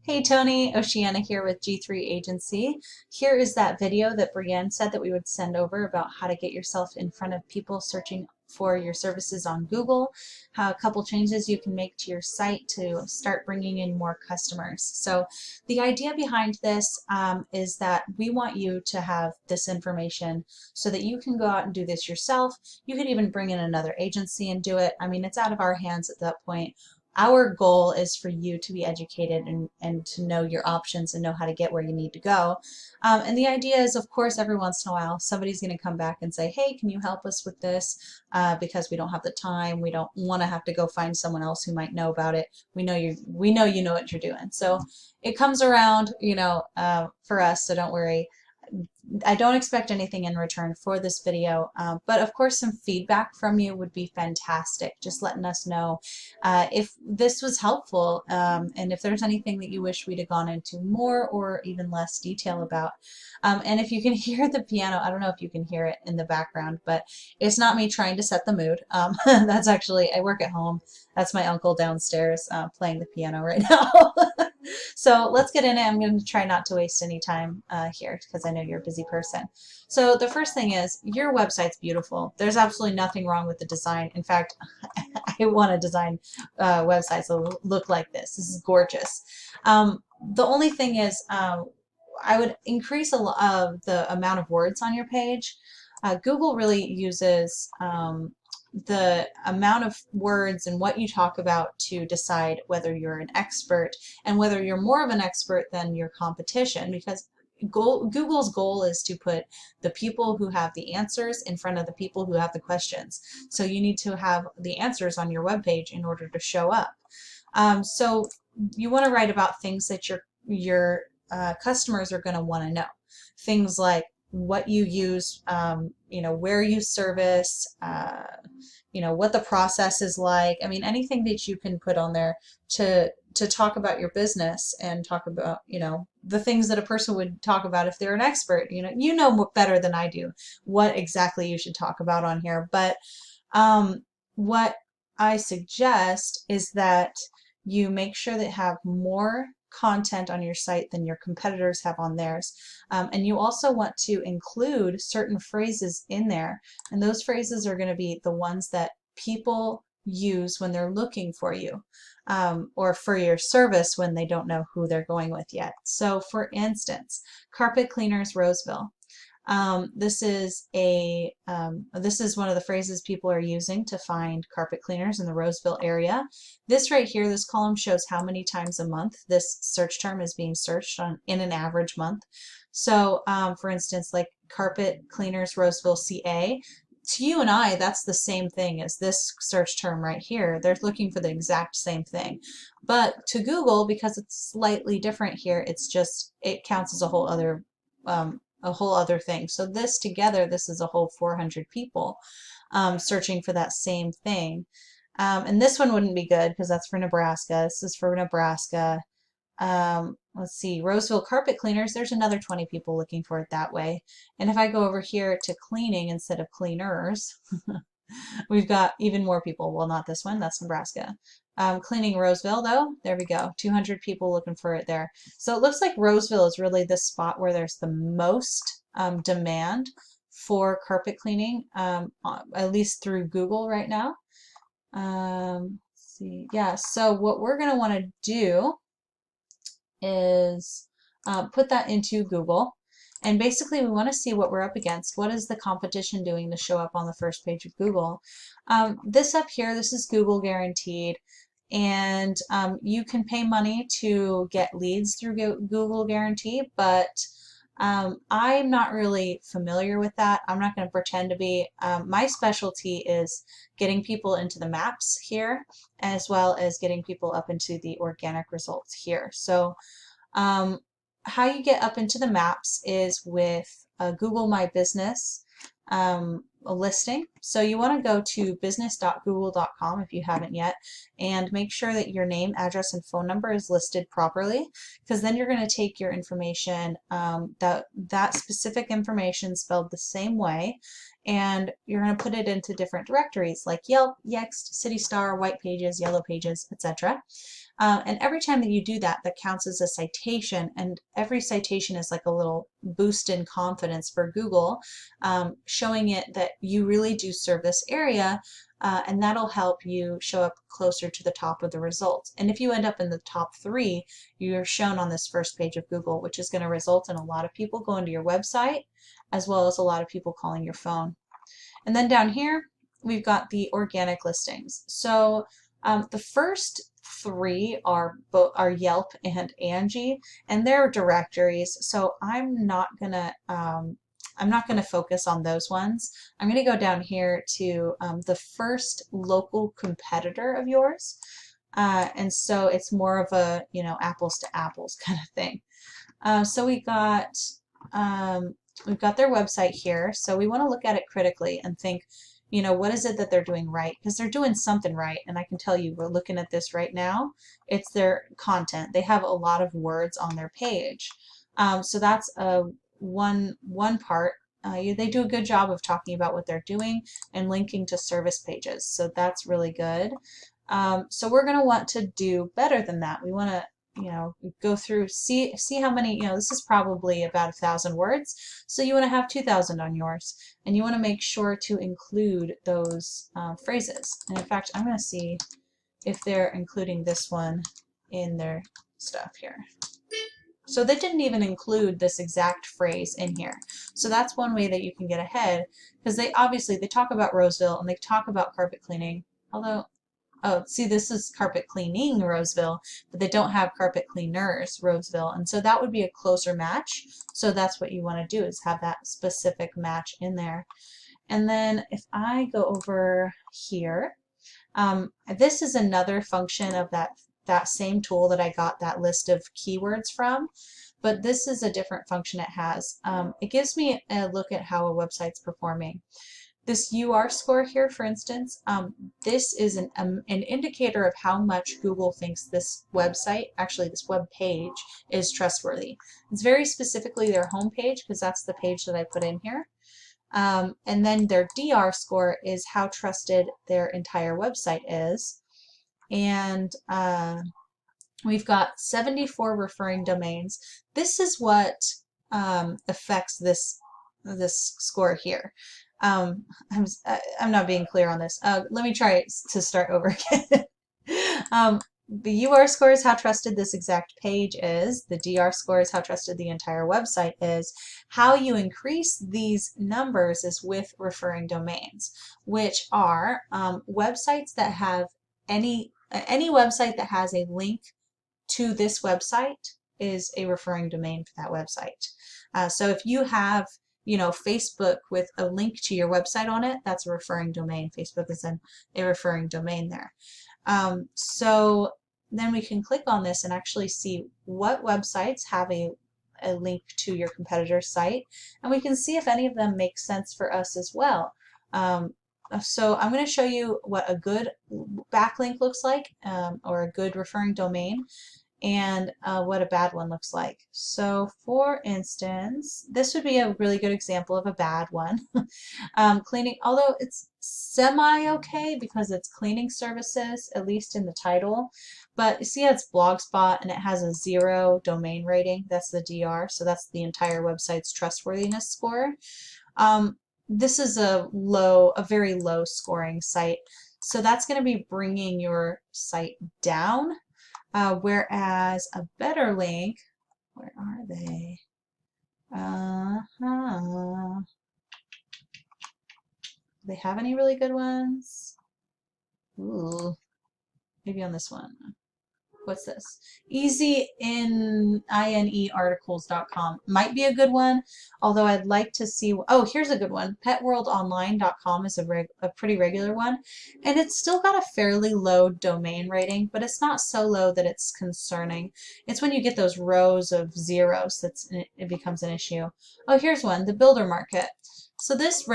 Hey Tony, Oceana here with G3 Agency. Here is that video that Brienne said that we would send over about how to get yourself in front of people searching for your services on Google, how a couple changes you can make to your site to start bringing in more customers. So the idea behind this is that we want you to have this information so that you can go out and do this yourself. You could even bring in another agency and do it. I mean, it's out of our hands at that point. Our goal is for you to be educated and to know your options and know how to get where you need to go. And the idea is, of course, every once in a while, somebody's going to come back and say, hey, can you help us with this? Because we don't have the time. We don't want to have to go find someone else who might know about it. We know you know what you're doing. So it comes around, for us, so don't worry. I don't expect anything in return for this video, but of course some feedback from you would be fantastic. Just letting us know if this was helpful and if there's anything that you wish we'd have gone into more or even less detail about. And if you can hear the piano, I don't know if you can hear it in the background, but it's not me trying to set the mood. That's actually, I work at home. That's my uncle downstairs playing the piano right now. So let's get in it. I'm going to try not to waste any time here because I know you're a busy person. So the first thing is your website's beautiful. There's absolutely nothing wrong with the design. In fact, I want to design websites that look like this. This is gorgeous. The only thing is I would increase the amount of words on your page. Google really uses the amount of words and what you talk about to decide whether you're an expert and whether you're more of an expert than your competition, because Google's goal is to put the people who have the answers in front of the people who have the questions. So you need to have the answers on your webpage in order to show up. So you want to write about things that your customers are going to want to know. Things like what you use, where you service, what the process is like. I mean, anything that you can put on there to talk about your business and talk about, the things that a person would talk about if they're an expert. You know better than I do what exactly you should talk about on here. But what I suggest is that you make sure that you have more content on your site than your competitors have on theirs. And you also want to include certain phrases in there. And those phrases are going to be the ones that people use when they're looking for you or for your service when they don't know who they're going with yet. So for instance, carpet cleaners Roseville. This is one of the phrases people are using to find carpet cleaners in the Roseville area. This right here, this column shows how many times a month this search term is being searched in an average month. So for instance, like carpet cleaners Roseville CA, to you and I, that's the same thing as this search term right here. They're looking for the exact same thing. But to Google, because it's slightly different here, it counts as a whole other thing. So this together, this is a whole 400 people searching for that same thing. And this one wouldn't be good because that's for Nebraska. This is for Nebraska. Let's see, Roseville carpet cleaners, there's another 20 people looking for it that way. And if I go over here to cleaning instead of cleaners, we've got even more people. Well, not this one, that's Nebraska. Cleaning Roseville, though, there we go. 200 people looking for it there. So it looks like Roseville is really the spot where there's the most demand for carpet cleaning, at least through Google right now. Let's see, yeah, so what we're going to want to do is put that into Google. And basically we want to see what we're up against. What is the competition doing to show up on the first page of Google? This up here, this is Google guaranteed. And you can pay money to get leads through Google guarantee, but I'm not really familiar with that. I'm not going to pretend to be. My specialty is getting people into the maps here, as well as getting people up into the organic results here. So how you get up into the maps is with Google My Business a listing. So you want to go to business.google.com if you haven't yet, and make sure that your name, address, and phone number is listed properly, because then you're going to take your information, that specific information spelled the same way, and you're going to put it into different directories like Yelp, Yext, City Star, White Pages, Yellow Pages, etc. And every time that you do that, that counts as a citation, and every citation is like a little boost in confidence for Google, showing it that you really do serve this area, and that'll help you show up closer to the top of the results. And if you end up in the top 3, you're shown on this first page of Google, which is going to result in a lot of people going to your website, as well as a lot of people calling your phone. And then down here, we've got the organic listings. So the first 3 are Yelp and Angie, and they're directories. So I'm not gonna focus on those ones. I'm gonna go down here to the first local competitor of yours, and so it's more of a apples to apples kind of thing. So we've got their website here, so we want to look at it critically and think, what is it that they're doing right? Because they're doing something right, and I can tell you, we're looking at this right now. It's their content. They have a lot of words on their page, so that's one part. They do a good job of talking about what they're doing and linking to service pages, so that's really good. So we're going to want to do better than that. We want to go through, see how many, this is probably about 1,000 words, so you want to have 2,000 on yours, and you want to make sure to include those phrases. And in fact, I'm going to see if they're including this one in their stuff here. So they didn't even include this exact phrase in here. So that's one way that you can get ahead, because they talk about Roseville and they talk about carpet cleaning, although oh, see, this is carpet cleaning Roseville, but they don't have carpet cleaners Roseville, and so that would be a closer match. So that's what you want to do, is have that specific match in there. And then if I go over here, this is another function of that same tool that I got that list of keywords from, but this is a different function it has. It gives me a look at how a website's performing. This UR score here, for instance, this is an indicator of how much Google thinks this website, actually this web page, is trustworthy. It's very specifically their home page, because that's the page that I put in here. And then their DR score is how trusted their entire website is. And we've got 74 referring domains. This is what affects this score here. I'm not being clear on this. Let me try to start over again. The UR score is how trusted this exact page is. The DR score is how trusted the entire website is. How you increase these numbers is with referring domains, which are websites that have any website that has a link to this website is a referring domain for that website. So if you have Facebook with a link to your website on it, that's a referring domain. Facebook is a referring domain there. So then we can click on this and actually see what websites have a link to your competitor's site, and we can see if any of them make sense for us as well. So I'm going to show you what a good backlink looks like, or a good referring domain, and what a bad one looks like. So for instance, this would be a really good example of a bad one. Cleaning, although it's semi-okay because it's cleaning services, at least in the title, but you see it's Blogspot and it has a 0 domain rating. That's the DR, so that's the entire website's trustworthiness score. This is a very low scoring site, so that's going to be bringing your site down. Whereas a better link, where are they? Do they have any really good ones? Ooh, maybe on this one. What's this? easyInearticles.com might be a good one, although I'd like to see, oh, here's a good one. petworldonline.com is a pretty regular one, and it's still got a fairly low domain rating, but it's not so low that it's concerning. It's when you get those rows of zeros it becomes an issue. Oh, here's one, the Builder Market. So these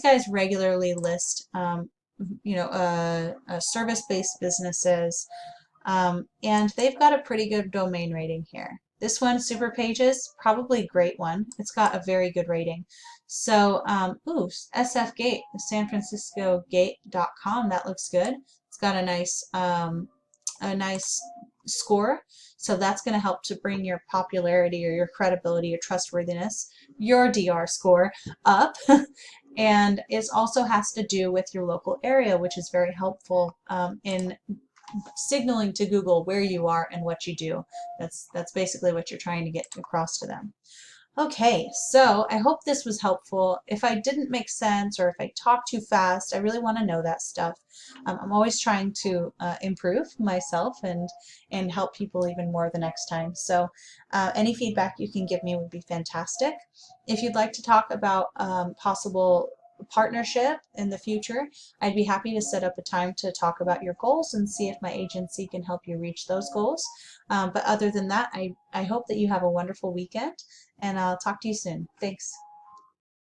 guys regularly list service-based businesses, and they've got a pretty good domain rating here. This one, Super Pages, probably a great one. It's got a very good rating. So, SF Gate, San Francisco Gate.com, that looks good. It's got a nice score. So that's going to help to bring your popularity or your credibility or trustworthiness, your DR score, up. And it also has to do with your local area, which is very helpful in signaling to Google where you are and what you do. That's basically what you're trying to get across to them. Okay, so I hope this was helpful. If I didn't make sense or if I talk too fast, I really want to know that stuff. I'm always trying to improve myself and help people even more the next time. So any feedback you can give me would be fantastic. If you'd like to talk about possible partnership in the future, I'd be happy to set up a time to talk about your goals and see if my agency can help you reach those goals. But other than that, I hope that you have a wonderful weekend, and I'll talk to you soon. Thanks.